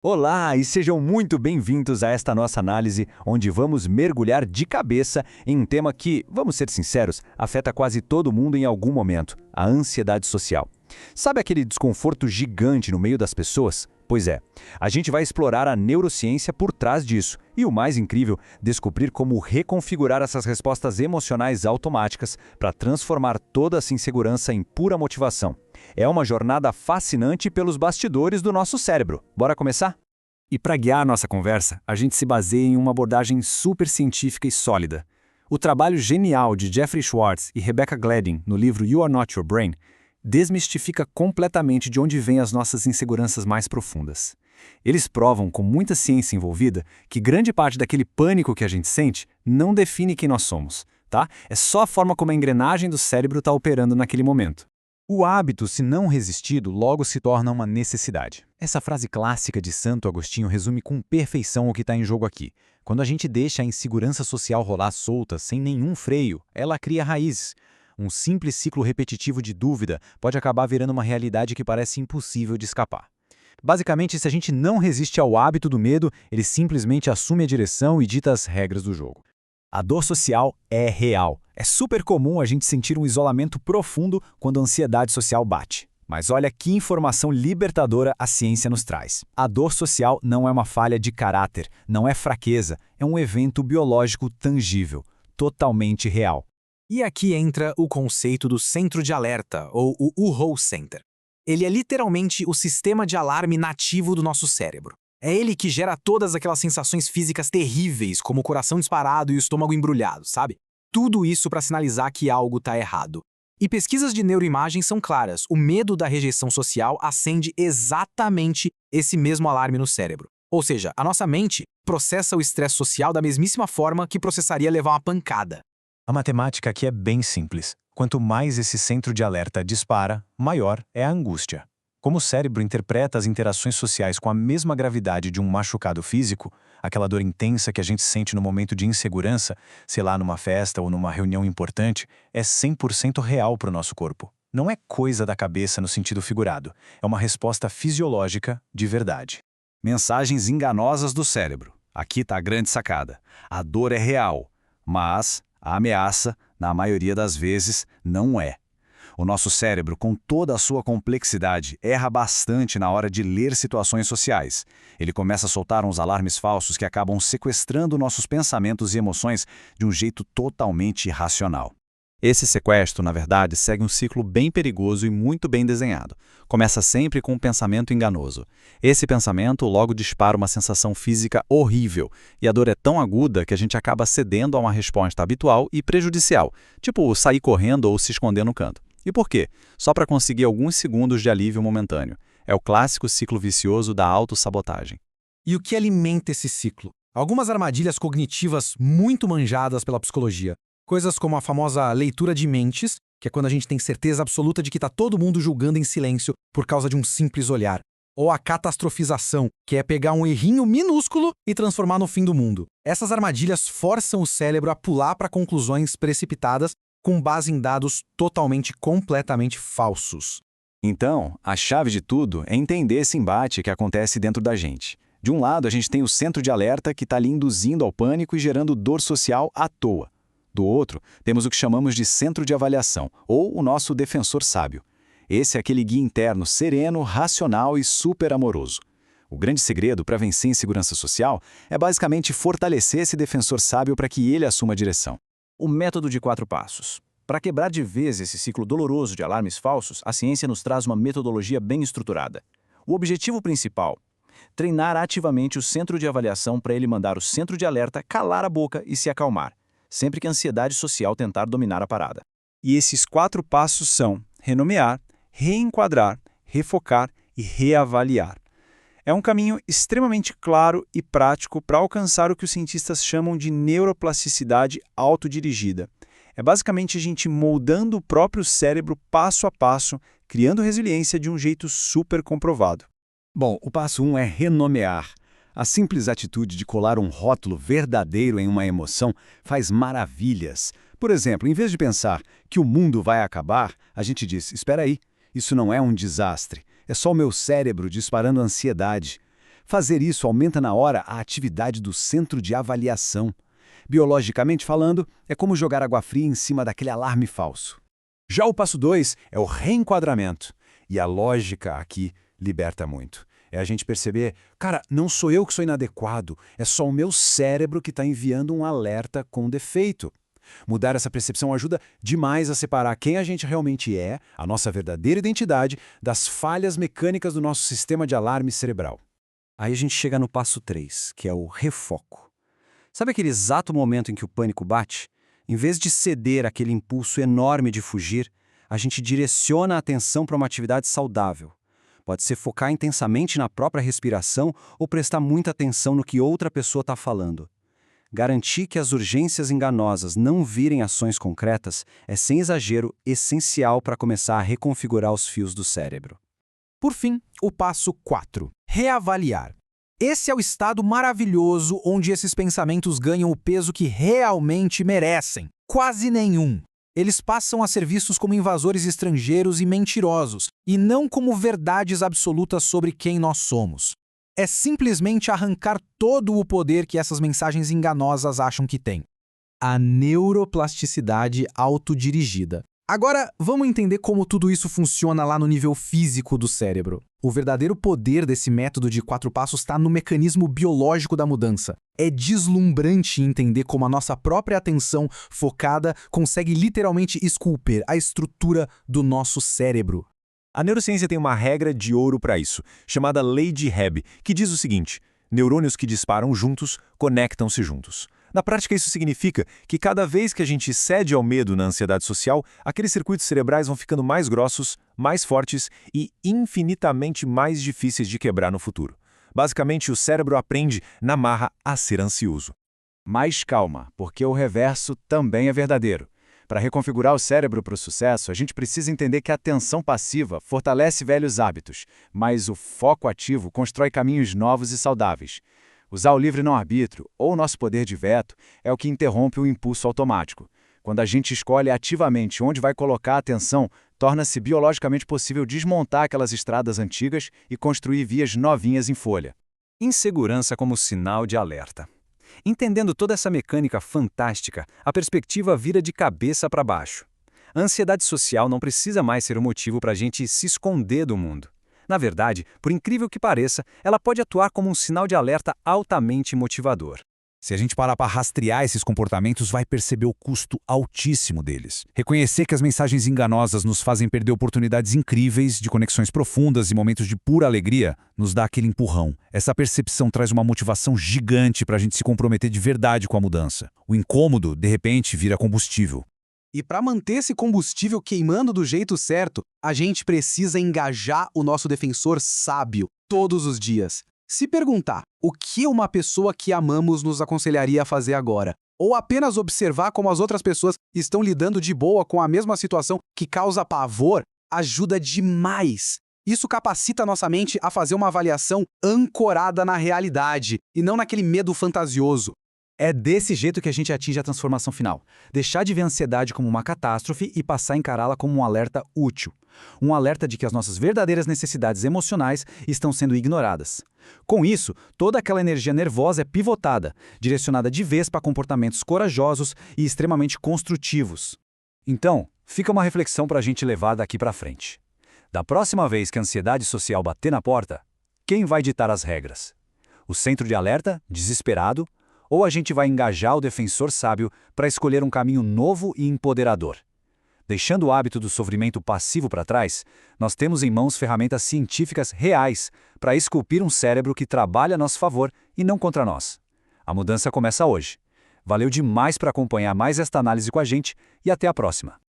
Olá e sejam muito bem-vindos a esta nossa análise, onde vamos mergulhar de cabeça em um tema que, vamos ser sinceros, afeta quase todo mundo em algum momento: a ansiedade social. Sabe aquele desconforto gigante no meio das pessoas? Pois é, a gente vai explorar a neurociência por trás disso e, o mais incrível, descobrir como reconfigurar essas respostas emocionais automáticas para transformar toda essa insegurança em pura motivação. É uma jornada fascinante pelos bastidores do nosso cérebro. Bora começar? E para guiar nossa conversa, a gente se baseia em uma abordagem super científica e sólida. O trabalho genial de Jeffrey Schwartz e Rebecca Glading no livro You Are Not Your Brain desmistifica completamente de onde vêm as nossas inseguranças mais profundas. Eles provam, com muita ciência envolvida, que grande parte daquele pânico que a gente sente não define quem nós somos, tá? É só a forma como a engrenagem do cérebro está operando naquele momento. O hábito, se não resistido, logo se torna uma necessidade. Essa frase clássica de Santo Agostinho resume com perfeição o que está em jogo aqui. Quando a gente deixa a insegurança social rolar solta, sem nenhum freio, ela cria raízes. Um simples ciclo repetitivo de dúvida pode acabar virando uma realidade que parece impossível de escapar. Basicamente, se a gente não resiste ao hábito do medo, ele simplesmente assume a direção e dita as regras do jogo. A dor social é real. É super comum a gente sentir um isolamento profundo quando a ansiedade social bate. Mas olha que informação libertadora a ciência nos traz. A dor social não é uma falha de caráter, não é fraqueza, é um evento biológico tangível, totalmente real. E aqui entra o conceito do centro de alerta, ou o UHO Center. Ele é literalmente o sistema de alarme nativo do nosso cérebro. É ele que gera todas aquelas sensações físicas terríveis, como o coração disparado e o estômago embrulhado, sabe? Tudo isso para sinalizar que algo está errado. E pesquisas de neuroimagem são claras: o medo da rejeição social acende exatamente esse mesmo alarme no cérebro. Ou seja, a nossa mente processa o estresse social da mesmíssima forma que processaria levar uma pancada. A matemática aqui é bem simples. Quanto mais esse centro de alerta dispara, maior é a angústia. Como o cérebro interpreta as interações sociais com a mesma gravidade de um machucado físico, aquela dor intensa que a gente sente no momento de insegurança, sei lá, numa festa ou numa reunião importante, é 100% real para o nosso corpo. Não é coisa da cabeça no sentido figurado, é uma resposta fisiológica de verdade. Mensagens enganosas do cérebro. Aqui está a grande sacada. A dor é real, mas a ameaça, na maioria das vezes, não é. O nosso cérebro, com toda a sua complexidade, erra bastante na hora de ler situações sociais. Ele começa a soltar uns alarmes falsos que acabam sequestrando nossos pensamentos e emoções de um jeito totalmente irracional. Esse sequestro, na verdade, segue um ciclo bem perigoso e muito bem desenhado. Começa sempre com um pensamento enganoso. Esse pensamento logo dispara uma sensação física horrível, e a dor é tão aguda que a gente acaba cedendo a uma resposta habitual e prejudicial, tipo sair correndo ou se esconder no canto. E por quê? Só para conseguir alguns segundos de alívio momentâneo. É o clássico ciclo vicioso da autossabotagem. E o que alimenta esse ciclo? Algumas armadilhas cognitivas muito manjadas pela psicologia. Coisas como a famosa leitura de mentes, que é quando a gente tem certeza absoluta de que está todo mundo julgando em silêncio por causa de um simples olhar. Ou a catastrofização, que é pegar um errinho minúsculo e transformar no fim do mundo. Essas armadilhas forçam o cérebro a pular para conclusões precipitadas com base em dados completamente falsos. Então, a chave de tudo é entender esse embate que acontece dentro da gente. De um lado, a gente tem o centro de alerta que está ali induzindo ao pânico e gerando dor social à toa. Do outro, temos o que chamamos de centro de avaliação, ou o nosso defensor sábio. Esse é aquele guia interno sereno, racional e super amoroso. O grande segredo para vencer a insegurança social é basicamente fortalecer esse defensor sábio para que ele assuma a direção. O método de 4 passos. Para quebrar de vez esse ciclo doloroso de alarmes falsos, a ciência nos traz uma metodologia bem estruturada. O objetivo principal: treinar ativamente o centro de avaliação para ele mandar o centro de alerta calar a boca e se acalmar, sempre que a ansiedade social tentar dominar a parada. E esses 4 passos são renomear, reenquadrar, refocar e reavaliar. É um caminho extremamente claro e prático para alcançar o que os cientistas chamam de neuroplasticidade autodirigida. É basicamente a gente moldando o próprio cérebro passo a passo, criando resiliência de um jeito super comprovado. Bom, o passo 1 é renomear. A simples atitude de colar um rótulo verdadeiro em uma emoção faz maravilhas. Por exemplo, em vez de pensar que o mundo vai acabar, a gente diz: espera aí, isso não é um desastre, é só o meu cérebro disparando ansiedade. Fazer isso aumenta na hora a atividade do centro de avaliação. Biologicamente falando, é como jogar água fria em cima daquele alarme falso. Já o passo 2 é o reenquadramento. E a lógica aqui liberta muito. É a gente perceber, cara, não sou eu que sou inadequado, é só o meu cérebro que está enviando um alerta com defeito. Mudar essa percepção ajuda demais a separar quem a gente realmente é, a nossa verdadeira identidade, das falhas mecânicas do nosso sistema de alarme cerebral. Aí a gente chega no passo 3, que é o refoco. Sabe aquele exato momento em que o pânico bate? Em vez de ceder àquele impulso enorme de fugir, a gente direciona a atenção para uma atividade saudável. Pode ser focar intensamente na própria respiração ou prestar muita atenção no que outra pessoa está falando. Garantir que as urgências enganosas não virem ações concretas é, sem exagero, essencial para começar a reconfigurar os fios do cérebro. Por fim, o passo 4. Reavaliar. Esse é o estado maravilhoso onde esses pensamentos ganham o peso que realmente merecem. Quase nenhum. Eles passam a ser vistos como invasores estrangeiros e mentirosos, e não como verdades absolutas sobre quem nós somos. É simplesmente arrancar todo o poder que essas mensagens enganosas acham que têm. A neuroplasticidade autodirigida. Agora, vamos entender como tudo isso funciona lá no nível físico do cérebro. O verdadeiro poder desse método de 4 passos está no mecanismo biológico da mudança. É deslumbrante entender como a nossa própria atenção focada consegue literalmente esculpir a estrutura do nosso cérebro. A neurociência tem uma regra de ouro para isso, chamada Lei de Hebb, que diz o seguinte: neurônios que disparam juntos conectam-se juntos. Na prática, isso significa que cada vez que a gente cede ao medo na ansiedade social, aqueles circuitos cerebrais vão ficando mais grossos, mais fortes e infinitamente mais difíceis de quebrar no futuro. Basicamente, o cérebro aprende na marra a ser ansioso. Mas calma, porque o reverso também é verdadeiro. Para reconfigurar o cérebro para o sucesso, a gente precisa entender que a atenção passiva fortalece velhos hábitos, mas o foco ativo constrói caminhos novos e saudáveis. Usar o livre não-arbítrio, ou o nosso poder de veto, é o que interrompe o impulso automático. Quando a gente escolhe ativamente onde vai colocar a atenção, torna-se biologicamente possível desmontar aquelas estradas antigas e construir vias novinhas em folha. Insegurança como sinal de alerta. Entendendo toda essa mecânica fantástica, a perspectiva vira de cabeça para baixo. A ansiedade social não precisa mais ser o motivo para a gente se esconder do mundo. Na verdade, por incrível que pareça, ela pode atuar como um sinal de alerta altamente motivador. Se a gente parar para rastrear esses comportamentos, vai perceber o custo altíssimo deles. Reconhecer que as mensagens enganosas nos fazem perder oportunidades incríveis de conexões profundas e momentos de pura alegria nos dá aquele empurrão. Essa percepção traz uma motivação gigante para a gente se comprometer de verdade com a mudança. O incômodo, de repente, vira combustível. E para manter esse combustível queimando do jeito certo, a gente precisa engajar o nosso defensor sábio todos os dias. Se perguntar o que uma pessoa que amamos nos aconselharia a fazer agora, ou apenas observar como as outras pessoas estão lidando de boa com a mesma situação que causa pavor, ajuda demais. Isso capacita nossa mente a fazer uma avaliação ancorada na realidade e não naquele medo fantasioso. É desse jeito que a gente atinge a transformação final. Deixar de ver a ansiedade como uma catástrofe e passar a encará-la como um alerta útil. Um alerta de que as nossas verdadeiras necessidades emocionais estão sendo ignoradas. Com isso, toda aquela energia nervosa é pivotada, direcionada de vez para comportamentos corajosos e extremamente construtivos. Então, fica uma reflexão para a gente levar daqui para frente. Da próxima vez que a ansiedade social bater na porta, quem vai ditar as regras? O centro de alerta, desesperado, ou a gente vai engajar o defensor sábio para escolher um caminho novo e empoderador? Deixando o hábito do sofrimento passivo para trás, nós temos em mãos ferramentas científicas reais para esculpir um cérebro que trabalha a nosso favor e não contra nós. A mudança começa hoje. Valeu demais por acompanhar mais esta análise com a gente e até a próxima.